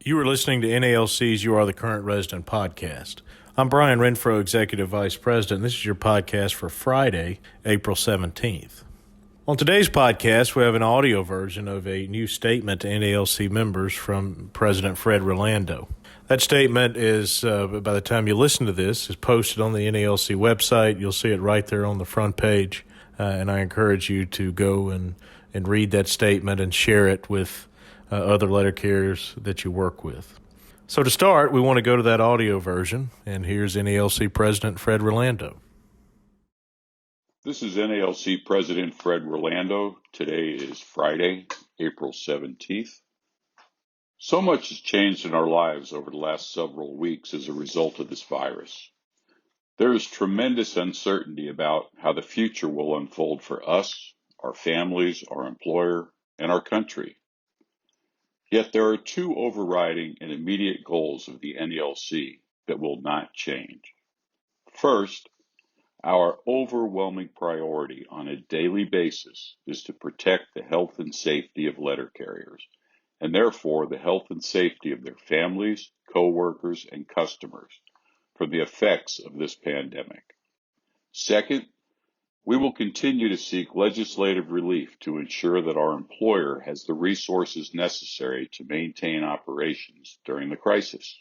You are listening to NALC's You Are the Current Resident podcast. I'm Brian Renfroe, Executive Vice President. This is your podcast for Friday, April 17th. On today's podcast, we have an audio version of a new statement to NALC members from President Fred Rolando. That statement is, by the time you listen to this, is posted on the NALC website. You'll see it right there on the front page, and I encourage you to go and read that statement and share it with other letter carriers that you work with. So to start, we want to go to that audio version, and here's NALC President Fred Rolando. This is NALC President Fred Rolando. Today is Friday, April 17th. So much has changed in our lives over the last several weeks as a result of this virus. There is tremendous uncertainty about how the future will unfold for us, our families, our employer, and our country. Yet there are two overriding and immediate goals of the NALC that will not change. First, our overwhelming priority on a daily basis is to protect the health and safety of letter carriers, and therefore the health and safety of their families, co-workers, and customers from the effects of this pandemic. Second, we will continue to seek legislative relief to ensure that our employer has the resources necessary to maintain operations during the crisis.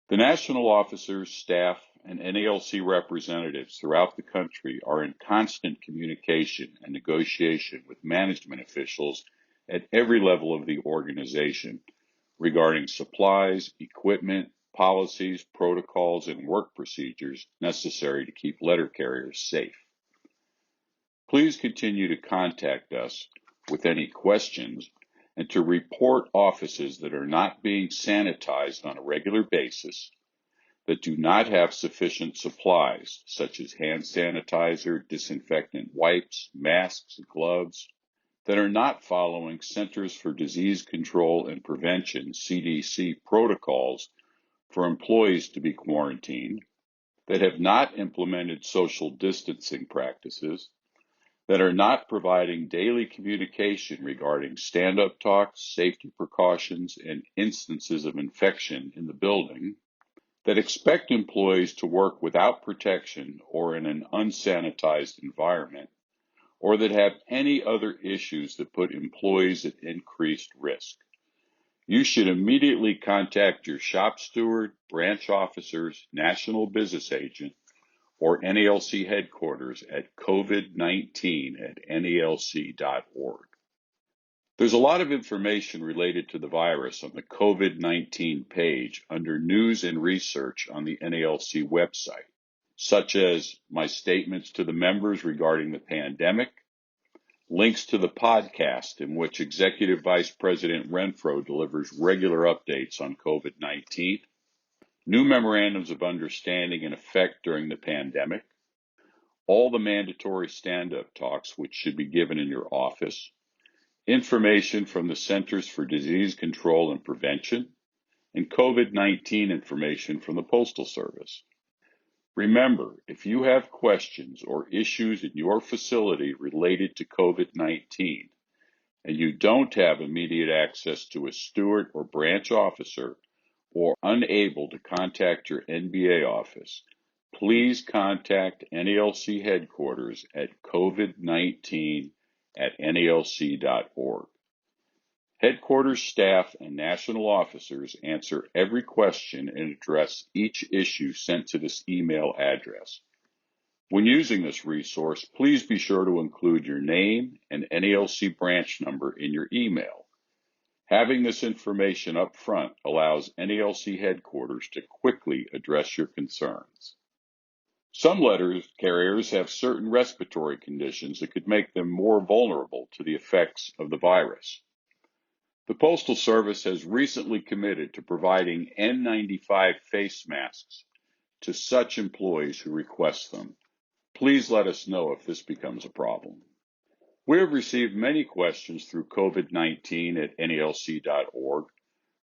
The national officers, staff, and NALC representatives throughout the country are in constant communication and negotiation with management officials at every level of the organization regarding supplies, equipment, policies, protocols, and work procedures necessary to keep letter carriers safe. Please continue to contact us with any questions and to report offices that are not being sanitized on a regular basis, that do not have sufficient supplies, such as hand sanitizer, disinfectant wipes, masks, gloves, that are not following Centers for Disease Control and Prevention, CDC, protocols for employees to be quarantined, that have not implemented social distancing practices, that are not providing daily communication regarding stand-up talks, safety precautions, and instances of infection in the building, that expect employees to work without protection or in an unsanitized environment, or that have any other issues that put employees at increased risk. You should immediately contact your shop steward, branch officers, national business agent, or NALC headquarters at covid19@nalc.org. There's a lot of information related to the virus on the COVID-19 page under News and Research on the NALC website, such as my statements to the members regarding the pandemic, links to the podcast in which Executive Vice President Renfroe delivers regular updates on COVID-19, new memorandums of understanding in effect during the pandemic, all the mandatory stand-up talks which should be given in your office, information from the Centers for Disease Control and Prevention, and COVID-19 information from the Postal Service. Remember, if you have questions or issues in your facility related to COVID-19, and you don't have immediate access to a steward or branch officer, or unable to contact your NBA office, please contact NALC headquarters at covid19@nalc.org. Headquarters staff and national officers answer every question and address each issue sent to this email address. When using this resource, please be sure to include your name and NALC branch number in your email. Having this information up front allows NALC headquarters to quickly address your concerns. Some letter carriers have certain respiratory conditions that could make them more vulnerable to the effects of the virus. The Postal Service has recently committed to providing N95 face masks to such employees who request them. Please let us know if this becomes a problem. We have received many questions through covid19@nalc.org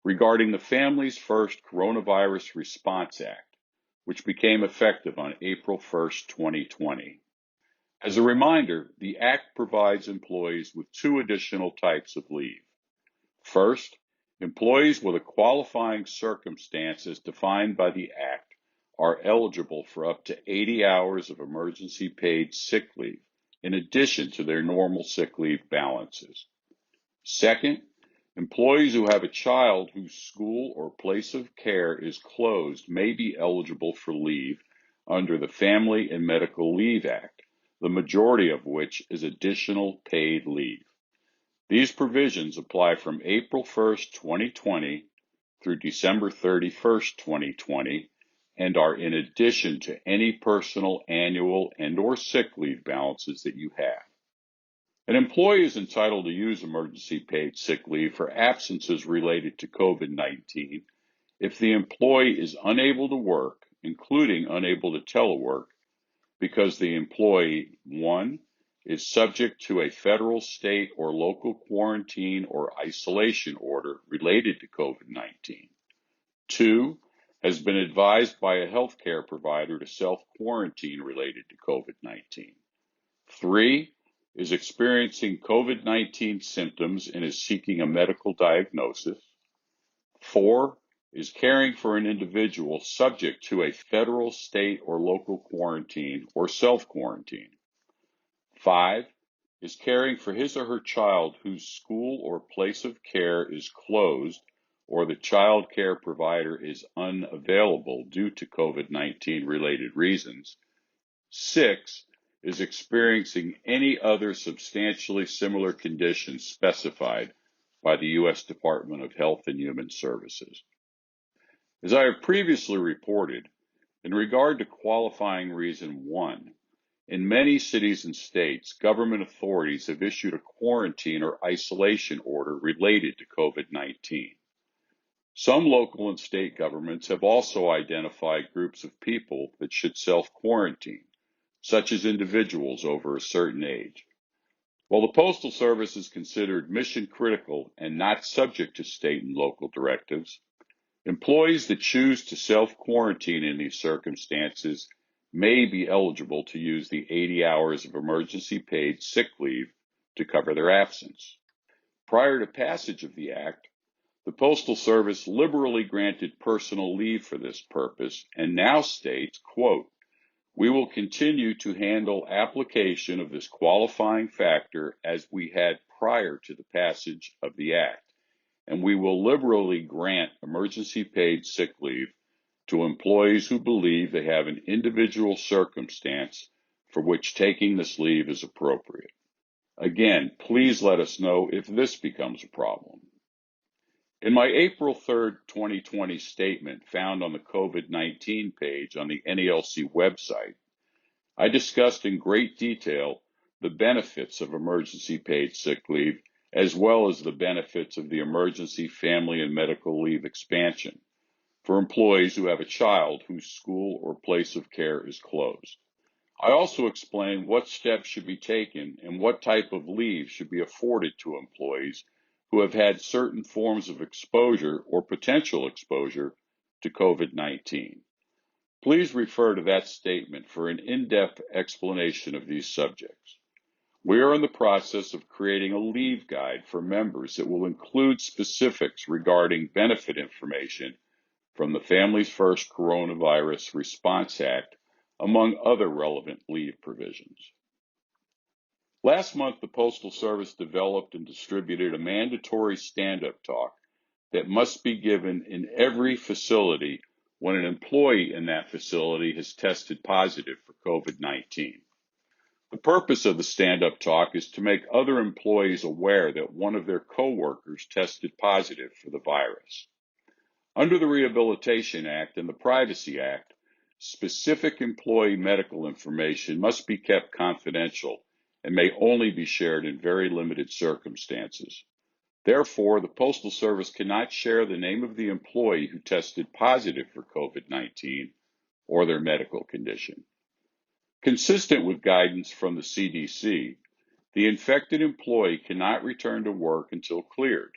regarding the Families First Coronavirus Response Act, which became effective on April 1st, 2020. As a reminder, the Act provides employees with two additional types of leave. First, Employees with a qualifying circumstance as defined by the Act are eligible for up to 80 hours of emergency paid sick leave in addition to their normal sick leave balances. Second, employees who have a child whose school or place of care is closed may be eligible for leave under the Family and Medical Leave Act, the majority of which is additional paid leave. These provisions apply from April 1st, 2020 through December 31st, 2020, and are in addition to any personal, annual, and/or sick leave balances that you have. An employee is entitled to use emergency paid sick leave for absences related to COVID-19 if the employee is unable to work, including unable to telework, because the employee, 1, is subject to a federal, state, or local quarantine or isolation order related to COVID-19. 2, has been advised by a healthcare provider to self-quarantine related to COVID-19. 3, is experiencing COVID-19 symptoms and is seeking a medical diagnosis. 4, is caring for an individual subject to a federal, state, or local quarantine or self-quarantine. 5, is caring for his or her child whose school or place of care is closed or the child care provider is unavailable due to COVID-19 related reasons. 6, is experiencing any other substantially similar conditions specified by the U.S. Department of Health and Human Services. As I have previously reported, in regard to qualifying reason 1, in many cities and states, government authorities have issued a quarantine or isolation order related to COVID-19. Some local and state governments have also identified groups of people that should self-quarantine, such as individuals over a certain age. While the Postal Service is considered mission critical and not subject to state and local directives, employees that choose to self-quarantine in these circumstances may be eligible to use the 80 hours of emergency paid sick leave to cover their absence. Prior to passage of the Act, the Postal Service liberally granted personal leave for this purpose and now states, quote, "We will continue to handle application of this qualifying factor as we had prior to the passage of the Act, and we will liberally grant emergency paid sick leave to employees who believe they have an individual circumstance for which taking this leave is appropriate." Again, please let us know if this becomes a problem. In my April 3rd, 2020 statement found on the COVID-19 page on the NALC website, I discussed in great detail the benefits of emergency paid sick leave as well as the benefits of the emergency family and medical leave expansion for employees who have a child whose school or place of care is closed. I also explained what steps should be taken and what type of leave should be afforded to employees who have had certain forms of exposure or potential exposure to COVID-19. Please refer to that statement for an in-depth explanation of these subjects. We are in the process of creating a leave guide for members that will include specifics regarding benefit information from the Families First Coronavirus Response Act, among other relevant leave provisions. Last month, the Postal Service developed and distributed a mandatory stand-up talk that must be given in every facility when an employee in that facility has tested positive for COVID-19. The purpose of the stand-up talk is to make other employees aware that one of their coworkers tested positive for the virus. Under the Rehabilitation Act and the Privacy Act, specific employee medical information must be kept confidential and may only be shared in very limited circumstances. Therefore, the Postal Service cannot share the name of the employee who tested positive for COVID-19 or their medical condition. Consistent with guidance from the CDC, the infected employee cannot return to work until cleared.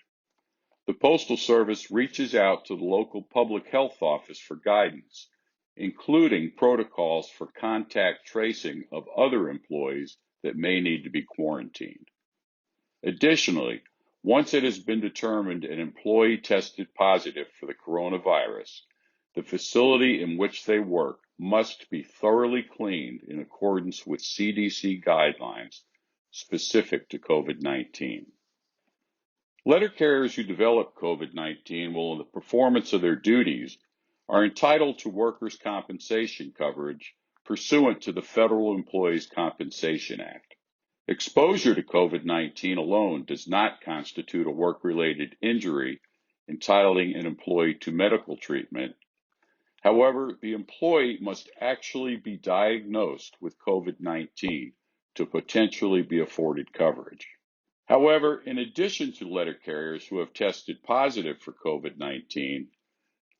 The Postal Service reaches out to the local public health office for guidance, including protocols for contact tracing of other employees that may need to be quarantined. Additionally, Once it has been determined an employee tested positive for the coronavirus, the facility in which they work must be thoroughly cleaned in accordance with CDC guidelines specific to COVID-19. Letter carriers who develop COVID-19 while in the performance of their duties are entitled to workers' compensation coverage pursuant to the Federal Employees Compensation Act. Exposure to COVID-19 alone does not constitute a work-related injury entitling an employee to medical treatment. However, the employee must actually be diagnosed with COVID-19 to potentially be afforded coverage. However, in addition to letter carriers who have tested positive for COVID-19,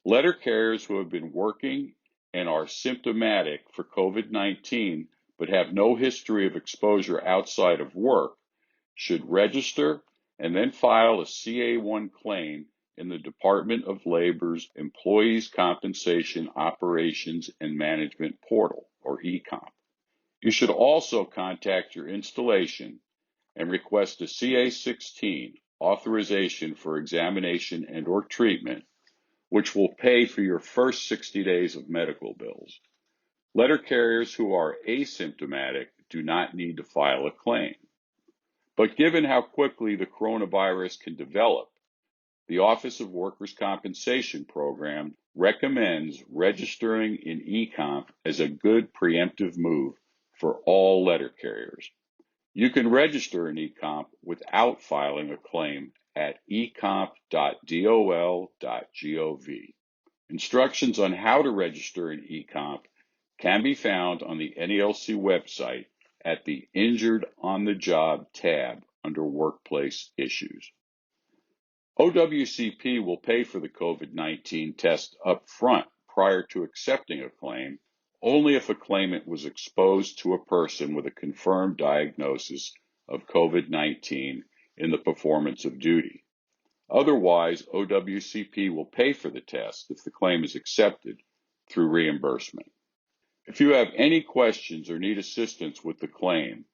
letter carriers who have been working and are symptomatic for COVID-19 but have no history of exposure outside of work should register and then file a CA1 claim in the Department of Labor's Employees Compensation Operations and Management Portal, or ECOMP. You should also contact your installation and request a CA16 authorization for examination and/or treatment, which will pay for your first 60 days of medical bills. Letter carriers who are asymptomatic do not need to file a claim. But given how quickly the coronavirus can develop, the Office of Workers' Compensation Program recommends registering in ECOMP as a good preemptive move for all letter carriers. You can register in ECOMP without filing a claim at ecomp.dol.gov. Instructions on how to register in ECOMP can be found on the NALC website at the Injured on the Job tab under Workplace Issues. OWCP will pay for the COVID-19 test up front prior to accepting a claim only if a claimant was exposed to a person with a confirmed diagnosis of COVID-19 in the performance of duty. Otherwise, OWCP will pay for the test if the claim is accepted through reimbursement. If you have any questions or need assistance with the claim,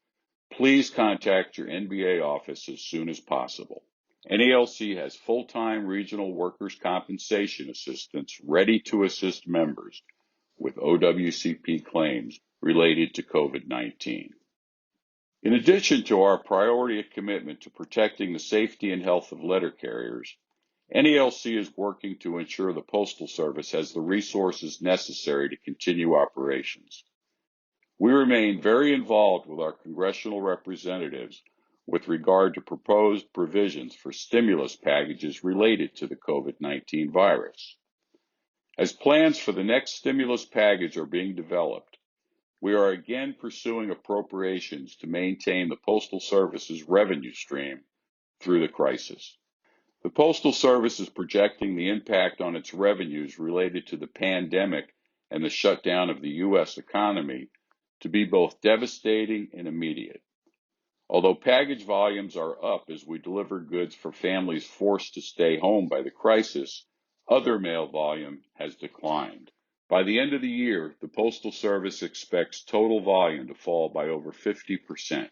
please contact your NBA office as soon as possible. NALC has full-time regional workers' compensation assistants ready to assist members with OWCP claims related to COVID-19. In addition to our priority commitment to protecting the safety and health of letter carriers, NALC is working to ensure the Postal Service has the resources necessary to continue operations. We remain very involved with our congressional representatives with regard to proposed provisions for stimulus packages related to the COVID-19 virus. As plans for the next stimulus package are being developed, we are again pursuing appropriations to maintain the Postal Service's revenue stream through the crisis. The Postal Service is projecting the impact on its revenues related to the pandemic and the shutdown of the U.S. economy to be both devastating and immediate. Although package volumes are up as we deliver goods for families forced to stay home by the crisis, other mail volume has declined. By the end of the year, the Postal Service expects total volume to fall by over 50%,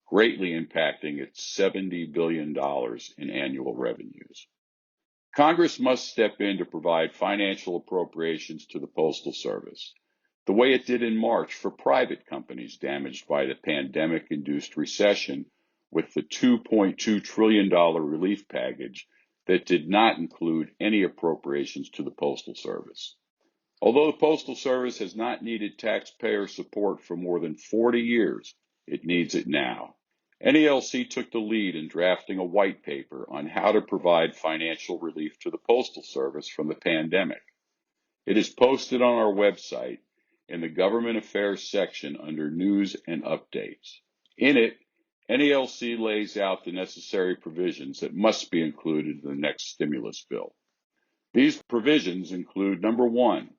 greatly impacting its $70 billion in annual revenues. Congress must step in to provide financial appropriations to the Postal Service, the way it did in March for private companies damaged by the pandemic-induced recession with the $2.2 trillion relief package that did not include any appropriations to the Postal Service. Although the Postal Service has not needed taxpayer support for more than 40 years, it needs it now. NALC took the lead in drafting a white paper on how to provide financial relief to the Postal Service from the pandemic. It is posted on our website in the Government Affairs section under News and Updates. In it, NALC lays out the necessary provisions that must be included in the next stimulus bill. These provisions include, number one,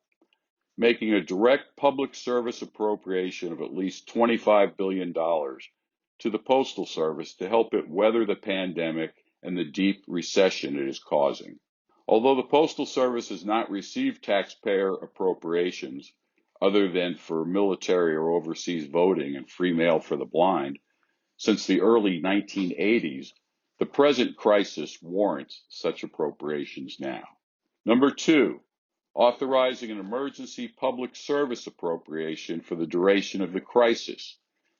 making a direct public service appropriation of at least $25 billion to the Postal Service to help it weather the pandemic and the deep recession it is causing. Although the Postal Service has not received taxpayer appropriations, other than for military or overseas voting and free mail for the blind, since the early 1980s, The present crisis warrants such appropriations now. Number 2, authorizing an emergency public service appropriation for the duration of the crisis,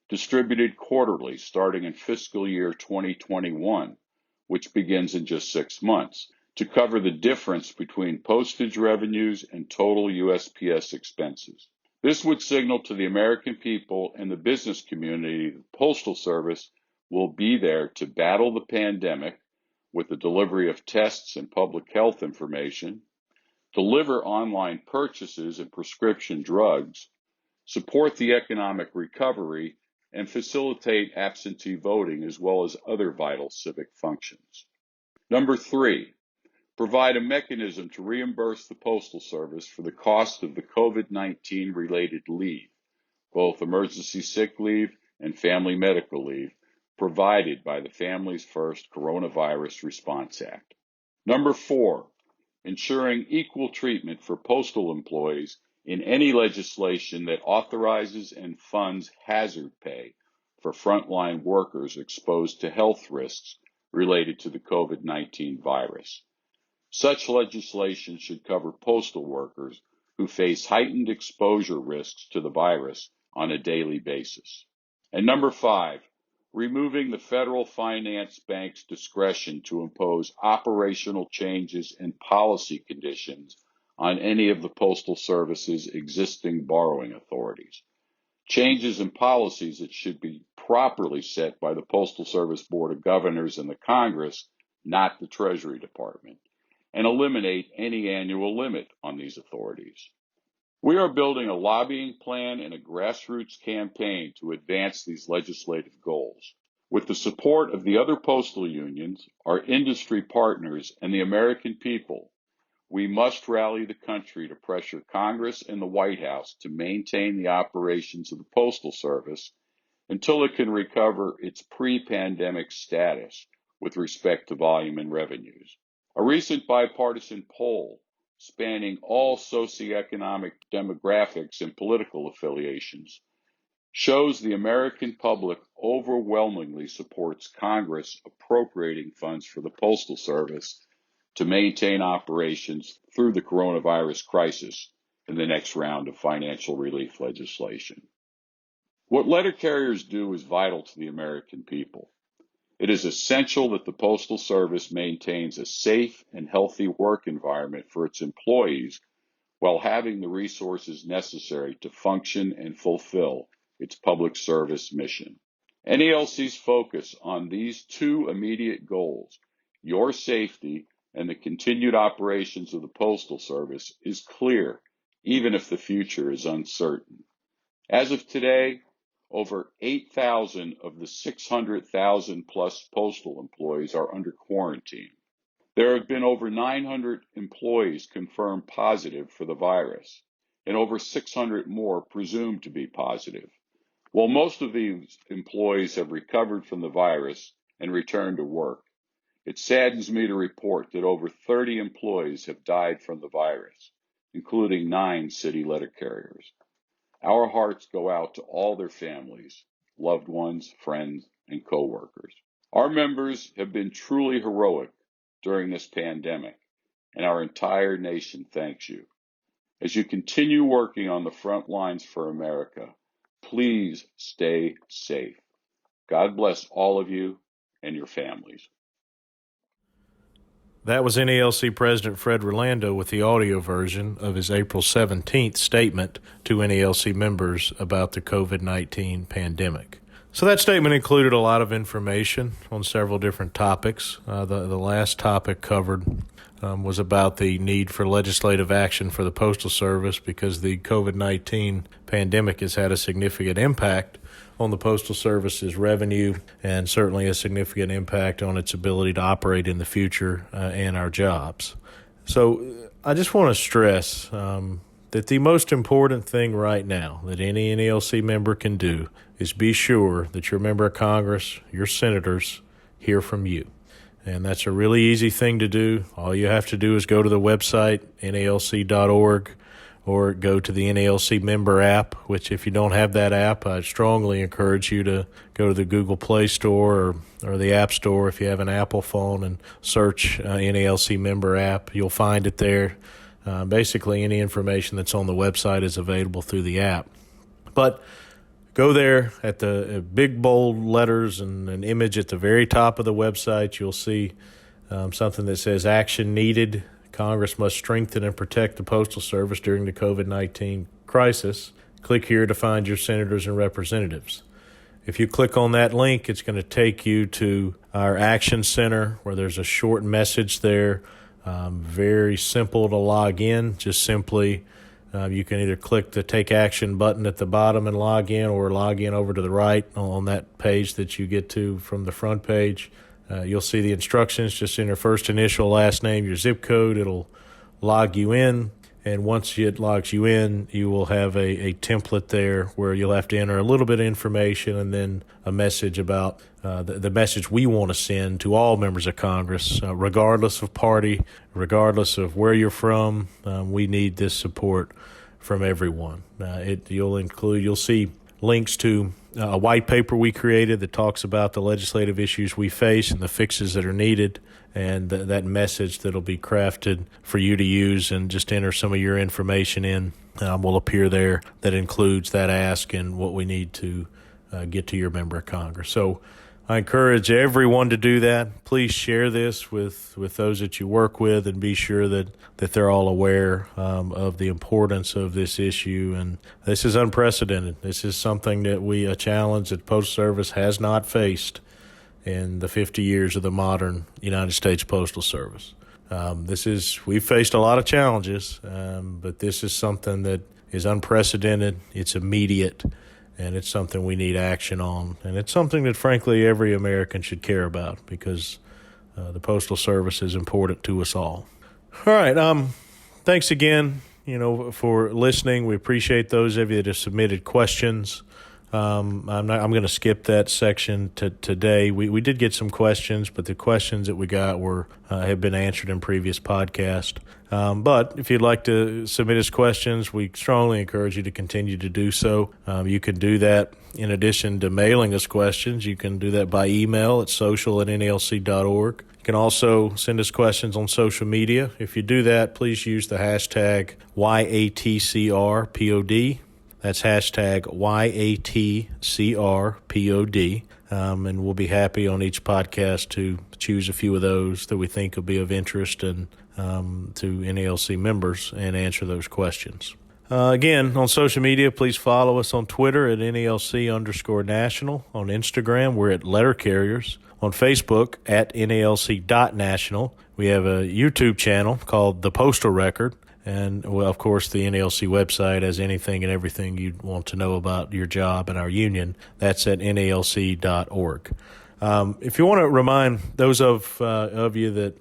distributed quarterly starting in fiscal year 2021, which begins in just 6 months, to cover the difference between postage revenues and total USPS expenses. This would signal to the American people and the business community the Postal Service will be there to battle the pandemic with the delivery of tests and public health information, deliver online purchases and prescription drugs, support the economic recovery, and facilitate absentee voting as well as other vital civic functions. Number 3, provide a mechanism to reimburse the Postal Service for the cost of the COVID-19 related leave, both emergency sick leave and family medical leave, provided by the Families First Coronavirus Response Act. Number 4, ensuring equal treatment for postal employees in any legislation that authorizes and funds hazard pay for frontline workers exposed to health risks related to the COVID-19 virus. Such legislation should cover postal workers who face heightened exposure risks to the virus on a daily basis. And number 5, removing the Federal Finance Bank's discretion to impose operational changes and policy conditions on any of the Postal Service's existing borrowing authorities. Changes in policies that should be properly set by the Postal Service Board of Governors and the Congress, not the Treasury Department, and eliminate any annual limit on these authorities. We are building a lobbying plan and a grassroots campaign to advance these legislative goals. With the support of the other postal unions, our industry partners, and the American people, we must rally the country to pressure Congress and the White House to maintain the operations of the Postal Service until it can recover its pre-pandemic status with respect to volume and revenues. A recent bipartisan poll spanning all socioeconomic demographics and political affiliations shows the American public overwhelmingly supports Congress appropriating funds for the Postal Service to maintain operations through the coronavirus crisis in the next round of financial relief legislation. What letter carriers do is vital to the American people. It is essential that the Postal Service maintains a safe and healthy work environment for its employees while having the resources necessary to function and fulfill its public service mission. NALC's focus on these two immediate goals, your safety and the continued operations of the Postal Service, is clear, even if the future is uncertain. As of today, over 8,000 of the 600,000 plus postal employees are under quarantine. There have been over 900 employees confirmed positive for the virus, and over 600 more presumed to be positive. While most of these employees have recovered from the virus and returned to work, it saddens me to report that over 30 employees have died from the virus, including 9 city letter carriers. Our hearts go out to all their families, loved ones, friends, and coworkers. Our members have been truly heroic during this pandemic, and our entire nation thanks you. As you continue working on the front lines for America, please stay safe. God bless all of you and your families. That was NALC President Fred Rolando with the audio version of his April 17th statement to NALC members about the COVID-19 pandemic. So that statement included a lot of information on several different topics. The last topic covered was about the need for legislative action for the Postal Service because the COVID-19 pandemic has had a significant impact on the Postal Service's revenue and certainly a significant impact on its ability to operate in the future and our jobs. So I just want to stress that the most important thing right now that any NALC member can do is be sure that your member of Congress, your senators, hear from you. And that's a really easy thing to do. All you have to do is go to the website, nalc.org, or go to the NALC member app, which if you don't have that app, I strongly encourage you to go to the Google Play Store or the App Store if you have an Apple phone and search NALC member app. You'll find it there. Basically, any information that's on the website is available through the app. But go there at the big bold letters and an image at the very top of the website. You'll see something that says action needed. Congress must strengthen and protect the Postal Service during the COVID-19 crisis. Click here to find your senators and representatives. If you click on that link, it's going to take you to our Action Center where there's a short message there. Very simple to log in. Just simply, you can either click the Take Action button at the bottom and log in, or log in over to the right on that page that you get to from the front page. You'll see the instructions. Just enter first initial, last name, your zip code. It'll log you in. And once it logs you in, you will have a template there where you'll have to enter a little bit of information and then a message about the message we want to send to all members of Congress, regardless of party, regardless of where you're from. We need this support from everyone. You'll see links to a white paper we created that talks about the legislative issues we face and the fixes that are needed, and that message that'll be crafted for you to use, and just enter some of your information in will appear there that includes that ask and what we need to get to your member of Congress. So I encourage everyone to do that. Please share this with those that you work with, and be sure that they're all aware of the importance of this issue. And this is unprecedented. This is something that a challenge that Postal Service has not faced in the 50 years of the modern United States Postal Service. We've faced a lot of challenges, but this is something that is unprecedented. It's immediate, and it's something we need action on. And it's something that, frankly, every American should care about, because the Postal Service is important to us all. All right. Thanks again, for listening. We appreciate those of you that have submitted questions. I'm going to skip that section today. We did get some questions, but the questions that we got have been answered in previous podcasts. But if you'd like to submit us questions, we strongly encourage you to continue to do so. You can do that in addition to mailing us questions. You can do that by email at social@nalc.org. You can also send us questions on social media. If you do that, please use the hashtag YATCRPOD. That's hashtag YATCRPOD. And we'll be happy on each podcast to choose a few of those that we think will be of interest to NALC members and answer those questions. Again, on social media, please follow us on Twitter at NALC_national. On Instagram, we're at Letter Carriers. On Facebook, at NALC.national. We have a YouTube channel called The Postal Record. And, well, of course, the NALC website has anything and everything you'd want to know about your job and our union. That's at NALC.org. If you want to remind those of you that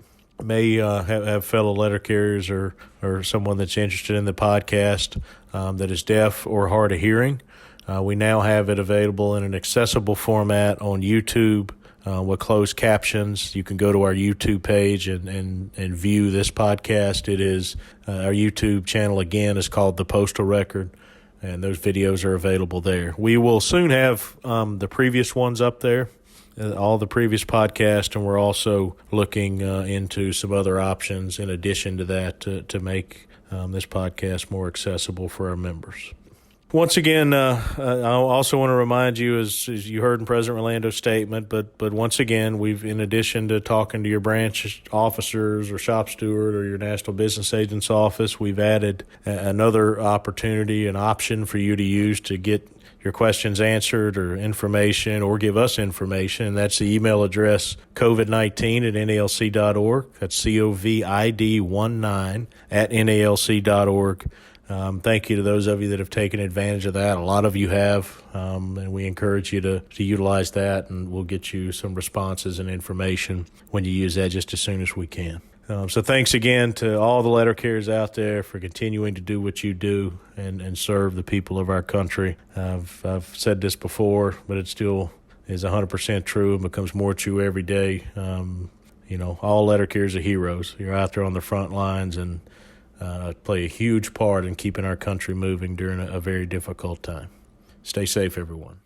may have fellow letter carriers or someone that's interested in the podcast that is deaf or hard of hearing, we now have it available in an accessible format on YouTube. With closed captions. You can go to our YouTube page and view this podcast. It is our YouTube channel, again, is called The Postal Record, and those videos are available there. We will soon have the previous ones up there, all the previous podcasts, and we're also looking into some other options in addition to that to make this podcast more accessible for our members. Once again, I also want to remind you, as you heard in President Rolando's statement, but once again, we've, in addition to talking to your branch officers or shop steward or your national business agent's office, we've added another opportunity, an option for you to use to get your questions answered or information, or give us information, and that's the email address covid19@nalc.org. That's COVID19 @nalc.org. Thank you to those of you that have taken advantage of that. A lot of you have, and we encourage you to utilize that, and we'll get you some responses and information when you use that just as soon as we can. So thanks again to all the letter carriers out there for continuing to do what you do and serve the people of our country. I've said this before, but it still is 100% true and becomes more true every day. All letter carriers are heroes. You're out there on the front lines, and play a huge part in keeping our country moving during a very difficult time. Stay safe, everyone.